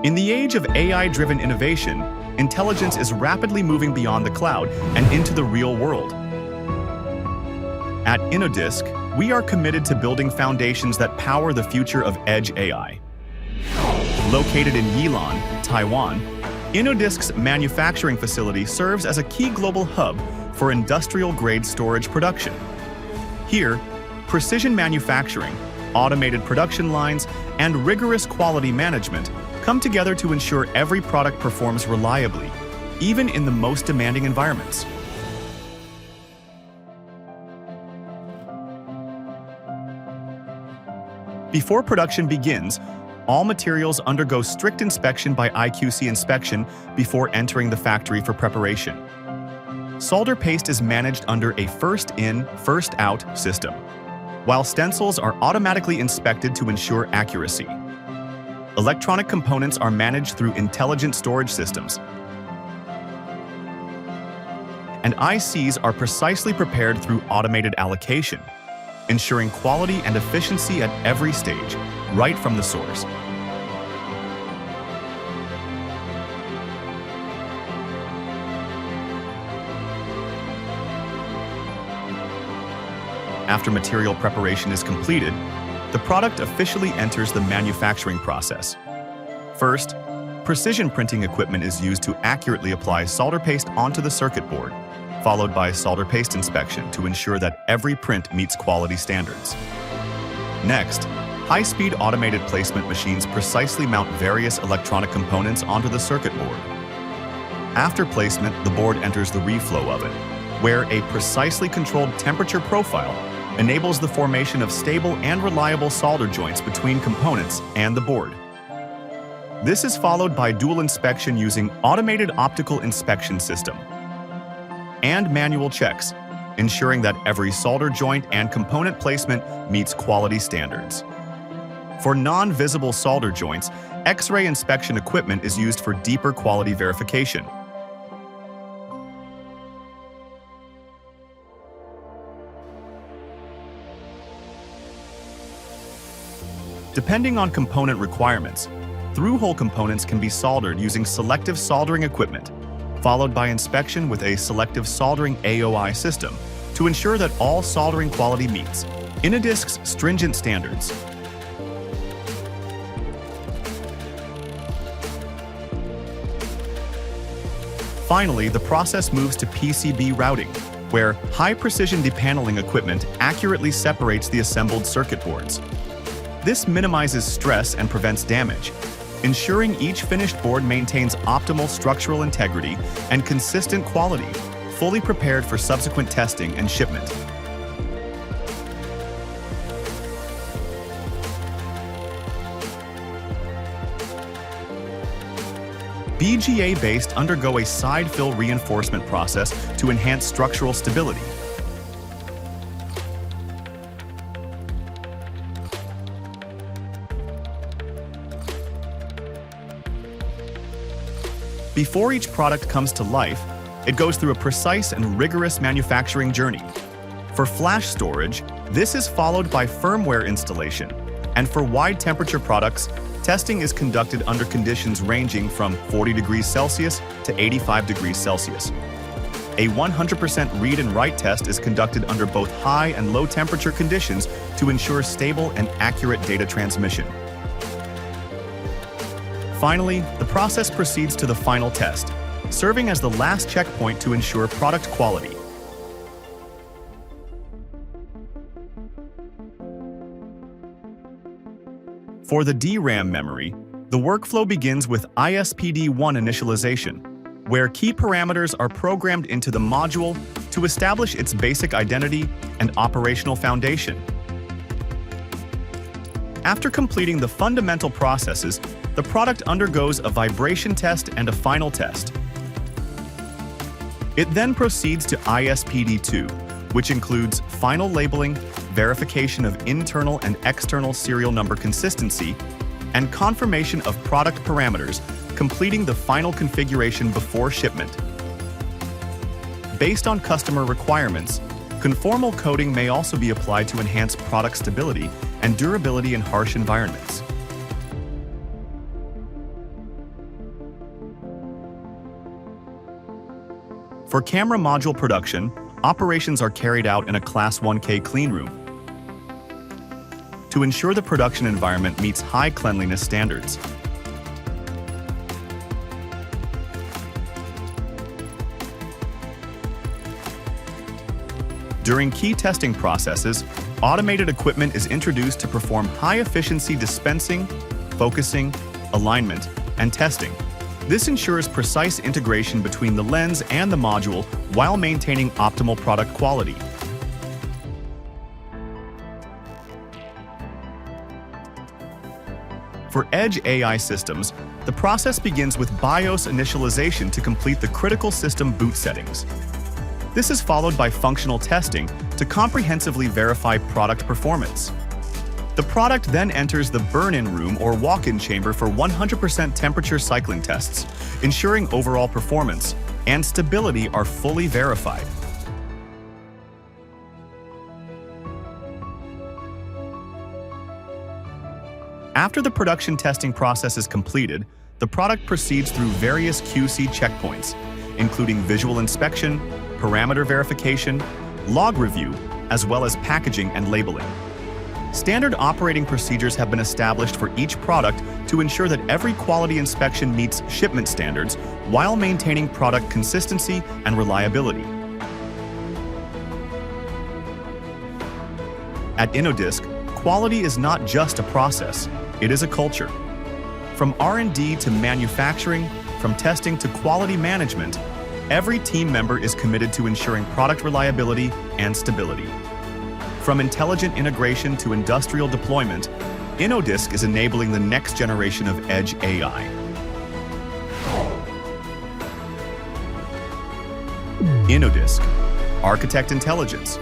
In the age of AI-driven innovation, intelligence is rapidly moving beyond the cloud and into the real world. At Innodisk, we are committed to building foundations that power the future of edge AI. Located in Yilan, Taiwan, Innodisk's manufacturing facility serves as a key global hub for industrial-grade storage production. Here, precision manufacturing, automated production lines, and rigorous quality management come together to ensure every product performs reliably, even in the most demanding environments. Before production begins, all materials undergo strict inspection by IQC inspection before entering the factory for preparation. Solder paste is managed under a first-in, first-out system, while stencils are automatically inspected to ensure accuracy. Electronic components are managed through intelligent storage systems, and ICs are precisely prepared through automated allocation, ensuring quality and efficiency at every stage, right from the source. After material preparation is completed, the product officially enters the manufacturing process. First, precision printing equipment is used to accurately apply solder paste onto the circuit board, followed by solder paste inspection to ensure that every print meets quality standards. Next, high-speed automated placement machines precisely mount various electronic components onto the circuit board. After placement, the board enters the reflow oven, where a precisely controlled temperature profile enables the formation of stable and reliable solder joints between components and the board. This is followed by dual inspection using automated optical inspection system and manual checks, ensuring that every solder joint and component placement meets quality standards. For non-visible solder joints, X-ray inspection equipment is used for deeper quality verification. Depending on component requirements, through-hole components can be soldered using selective soldering equipment, followed by inspection with a selective soldering AOI system to ensure that all soldering quality meets Innodisk's stringent standards. Finally, the process moves to PCB routing, where high-precision depaneling equipment accurately separates the assembled circuit boards. This minimizes stress and prevents damage, ensuring each finished board maintains optimal structural integrity and consistent quality, fully prepared for subsequent testing and shipment. BGA-based undergo a side fill reinforcement process to enhance structural stability. Before each product comes to life, it goes through a precise and rigorous manufacturing journey. For flash storage, this is followed by firmware installation, and for wide temperature products, testing is conducted under conditions ranging from 40 degrees Celsius to 85 degrees Celsius. A 100% read and write test is conducted under both high and low temperature conditions to ensure stable and accurate data transmission. Finally, the process proceeds to the final test, serving as the last checkpoint to ensure product quality. For the DRAM memory, the workflow begins with ISPD1 initialization, where key parameters are programmed into the module to establish its basic identity and operational foundation. After completing the fundamental processes, the product undergoes a vibration test and a final test. It then proceeds to ISPD2, which includes final labeling, verification of internal and external serial number consistency, and confirmation of product parameters, completing the final configuration before shipment. Based on customer requirements, conformal coating may also be applied to enhance product stability and durability in harsh environments. For camera module production, operations are carried out in a Class 1K cleanroom to ensure the production environment meets high cleanliness standards. During key testing processes, automated equipment is introduced to perform high-efficiency dispensing, focusing, alignment, and testing. This ensures precise integration between the lens and the module while maintaining optimal product quality. For Edge AI systems, the process begins with BIOS initialization to complete the critical system boot settings. This is followed by functional testing to comprehensively verify product performance. The product then enters the burn-in room or walk-in chamber for 100% temperature cycling tests, ensuring overall performance and stability are fully verified. After the production testing process is completed, the product proceeds through various QC checkpoints, including visual inspection, parameter verification, log review, as well as packaging and labeling. Standard operating procedures have been established for each product to ensure that every quality inspection meets shipment standards while maintaining product consistency and reliability. At Innodisk, quality is not just a process, it is a culture. From R&D to manufacturing, from testing to quality management, every team member is committed to ensuring product reliability and stability. From intelligent integration to industrial deployment, Innodisk is enabling the next generation of Edge AI. Innodisk, Architect Intelligence.